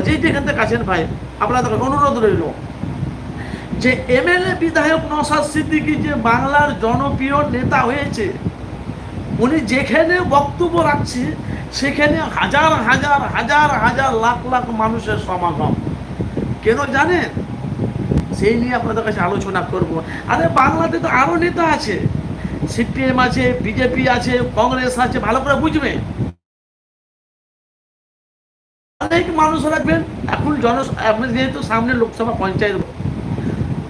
যেই যেখান থেকে আছেন ভাই, আপনাদের অনুরোধ রইল যে এমএলএ বিধায়ক নওশাদ সিদ্দিকী যে বাংলার জনপ্রিয় নেতা হয়েছে, উনি যেখানে বক্তব্য রাখছে সেখানে হাজার হাজার হাজার হাজার লাখ লাখ মানুষের সমাগম। কেন জানেন? সেই নিয়ে আপনাদের কাছে আলোচনা করব। আরে বাংলাতে তো আরো নেতা আছে, সিপিএম আছে, বিজেপি আছে, কংগ্রেস আছে, ভালো করে বুঝবে। অনেক মানুষ রাখবেন। এখন আপনি যেহেতু সামনে লোকসভা পঞ্চায়েত,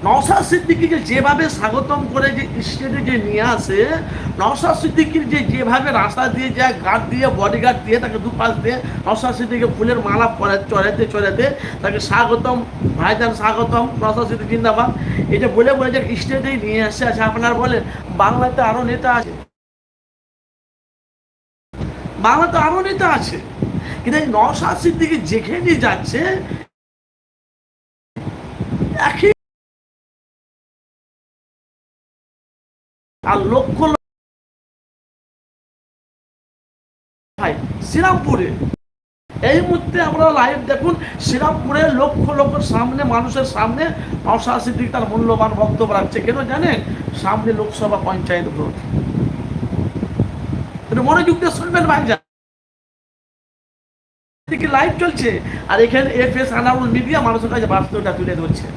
নওশাদ সিদ্দিকীকে যেভাবে স্বাগতম করে যে স্টেটে যে নিয়ে আসে, নওশাদ সিদ্দিকীর যেভাবে রাস্তা দিয়ে যায়, গার্ড দিয়ে, বডিগার্ড দিয়ে, তাকে দুপাশ দিয়ে নওশাদ সিদ্দিকীকে ফুলের মালা চড়াতে চড়াতে তাকে স্বাগতম, ভাইজান স্বাগতম, নওশাদ সিদ্দিকী জিন্দাবাদ, এটা বলে বলে যে স্টেটেই নিয়ে আসে। আছে আপনার বলেন বাংলাতে আরো নেতা আছে, বাংলাতে আরো নেতা আছে, কিন্তু এই নওশাদ সিদ্দিকী যেখানে যাচ্ছে একই আর লক্ষ ভাই শ্রীরামপুরে এই মুহূর্তে আমরা লাইভ দেখুন, শ্রীরামপুরে লক্ষ লক্ষ সামনে মানুষের সামনে নওশাদ সিদ্দিকী তার মূল্যবান বক্তব্য রাখছে। কেন জানেন? সামনে লোকসভা পঞ্চায়েত ভোট। মনোযোগ দিয়ে শুনবেন ভাইজান, লাইভ চলছে আর এখানে এফএস আনাউল মিডিয়া মানুষের কাছে বাস্তবটা তুলে ধরছে।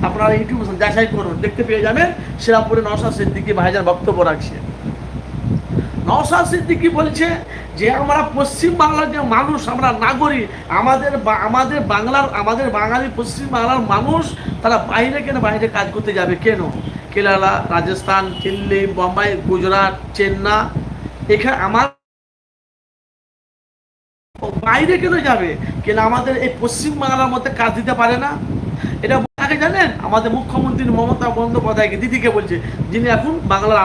আপনারা ইউটিউব যাচাই করুন, দেখতে পেয়ে যাবেন শ্রীরামপুরে নওশাদ সিদ্দিকী ভাইজান বক্তব্য রাখছে। নওশাদ সিদ্দিকী বলছে যে আমরা পশ্চিম বাংলার যে মানুষ, আমরা নাগরিক, আমাদের বাংলার, আমাদের বাঙালি পশ্চিম বাংলার মানুষ, তারা বাইরে কেন বাইরে কাজ করতে যাবে? কেন? কেরালা, রাজস্থান, দিল্লি, বোম্বাই, গুজরাট, চেন্নাই, এখানে আমার বাইরে কেন যাবে? কেন আমাদের এই পশ্চিম বাংলার মধ্যে কাজ দিতে পারে না? এটা আগে জানেন আমাদের মুখ্যমন্ত্রী মমতা বন্দ্যোপাধ্যায়কে, দিদিকে বলছে, যিনি এখন বাংলার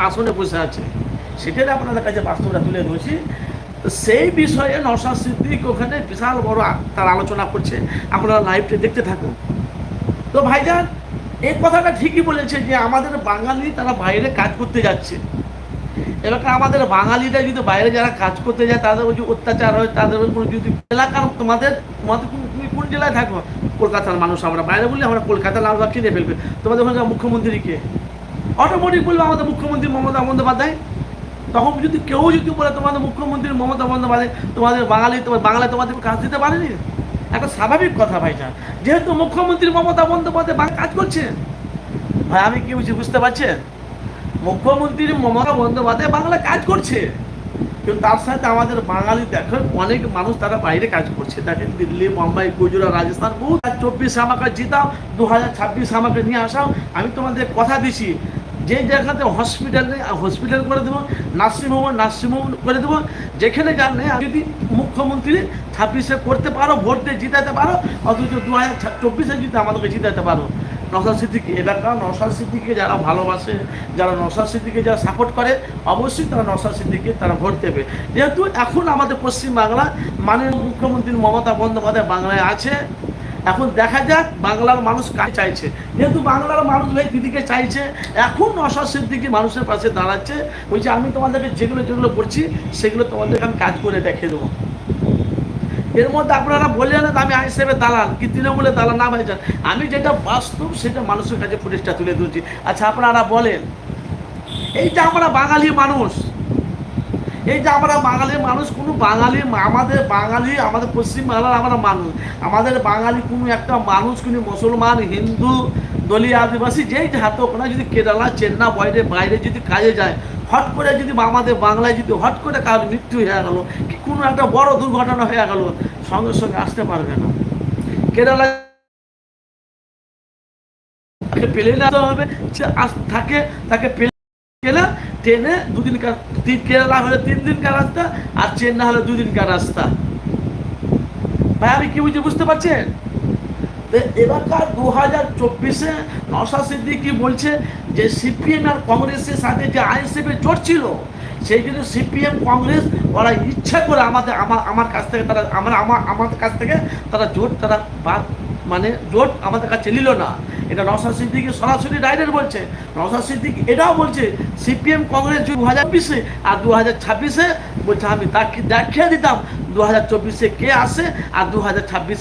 আসনে বসে আছে। সেটাই আপনাদের কাছে বাস্তবটা তুলে ধরছি। তো সেই বিষয়ে নওশাদ সিদ্দিকী ওখানে বিশাল বড় তার আলোচনা করছে, আপনারা লাইভটা দেখতে থাকুন। তো ভাইজান এই কথাটা ঠিকই বলেছে যে আমাদের বাঙালি তারা বাইরে কাজ করতে যাচ্ছে। এবার আমাদের বাঙালিরা যদি বাইরে যারা কাজ করতে যায় তাদের ওই যে অত্যাচার হয়, তাদের কোনো যদি এলাকার তোমাদের তোমাদের তুমি কোন জেলায় থাকো? কলকাতার মানুষ, আমরা বাইরে বললে আমরা কলকাতার মানুষ চিনে ফেলবে। তোমাদের ওখানে মুখ্যমন্ত্রীকে অটোমেটিক বলবে আমাদের মুখ্যমন্ত্রী মমতা বন্দ্যোপাধ্যায়। তখন যদি কেউ যদি বলে তোমাদের মুখ্যমন্ত্রী মমতা বন্দ্যোপাধ্যায় তোমাদের বাঙালি, তোমার বাংলায় তোমাদের কাজ দিতে পারেনি, একটা স্বাভাবিক কথা ভাইজান। যেহেতু মুখ্যমন্ত্রী মমতা বন্দ্যোপাধ্যায় কাজ করছে, ভাই আমি কি বুঝি বুঝতে পারছেন? মুখ্যমন্ত্রী মমতা বন্দ্যোপাধ্যায় বাংলা কাজ করছে, কিন্তু তার সাথে আমাদের বাঙালি দেখেন অনেক মানুষ তারা বাইরে কাজ করছে। দেখেন দিল্লি, মুম্বাই, গুজরাট, রাজস্থান, বহু 2024 আমাকে জিতাও, 2026 আমাকে নিয়ে আসাও, আমি তোমাদের কথা দিছি যে জায়গাতে হসপিটাল করে দেবো, নার্সিংহোম করে দেবো, যেখানে জানলে যদি মুখ্যমন্ত্রী 26-এ করতে পারো, ভোট দিয়ে জিতাতে পারো, অথচ 2024-এ যদি আমাদেরকে জিতাতে পারো। নওশাদ সিদ্দিকী এলাকা, নওশাদ সিদ্দিকীকে যারা ভালোবাসে, যারা নওশাদ সিদ্দিকীকে যারা সাপোর্ট করে, অবশ্যই তারা নওশাদ সিদ্দিকীকে তারা ভোট দেবে। যেহেতু এখন আমাদের পশ্চিমবাংলা মাননীয় মুখ্যমন্ত্রী মমতা বন্দ্যোপাধ্যায় বাংলায় আছে, এখন দেখা যাক বাংলার মানুষ কাজ চাইছে। যেহেতু বাংলার মানুষ ভাই দিদিকে চাইছে, এখন নওশাদ সিদ্দিকী মানুষের পাশে দাঁড়াচ্ছে, বলছে আমি তোমাদেরকে যেগুলো যেগুলো করছি সেগুলো তোমাদেরকে আমি কাজ করে দেখিয়ে দেবো। এর মধ্যে আপনারা বললেন আমি হিসেবে দালাল কি তৃণমূলে দালাল না ভাইজান, আমি যেটা বাস্তব সেটা মানুষের কাছে ফুটেজটা তুলে ধরছি। আচ্ছা আপনারা বলেন, এই যে আমরা বাঙালি মানুষ, এই যে আমরা বাঙালি মানুষ, কোনো বাঙালি আমাদের পশ্চিম বাংলার আমরা মানুষ, আমাদের বাঙালি কোনো একটা মানুষ, কোনো মুসলমান, হিন্দু, দলীয়, আদিবাসী, যেই হাতে ওখানে যদি কেরালা, চেন্নাই, বাইরে যদি কাজে যায়, হট করে যদি আমাদের বাংলায় যদি হট করে কারোর মৃত্যু হয়ে গেল, কি কোনো একটা বড় দুর্ঘটনা হয়ে গেল, সঙ্গে সঙ্গে আসতে পারবে না। কেরালা পেলে না হবে, থাকে তাকে পেলে গেলে ট্রেনে দুদিনকার, কেরালা হলে 3 দিনকার রাস্তা, আর চেন্নাই হলে 2 দিনকার রাস্তা। ভাই আমি কি বুঝতে পারছেন? এবারকার 2024-এ নওশাদ সিদ্দিকী বলছে যে সিপিএম আর কংগ্রেসের সাথে যে আইএসএফের জোট ছিল, সেই জন্য সিপিএম কংগ্রেস ওরা ইচ্ছা করে আমার কাছ থেকে তারা আমাদের কাছ থেকে তারা জোট তারা জোট আমাদের কাছে নিল না। এটা নওশাদ সিদ্দিকী সরাসরি ডাইরেক্ট বলছে। নওশাদ সিদ্দিকী এটাও বলছে সিপিএম কংগ্রেস 2020-এ আর 2026-এ বলছে আমি তাকে দেখিয়ে দিতাম 2024-এ কে আসে আর 2026-এ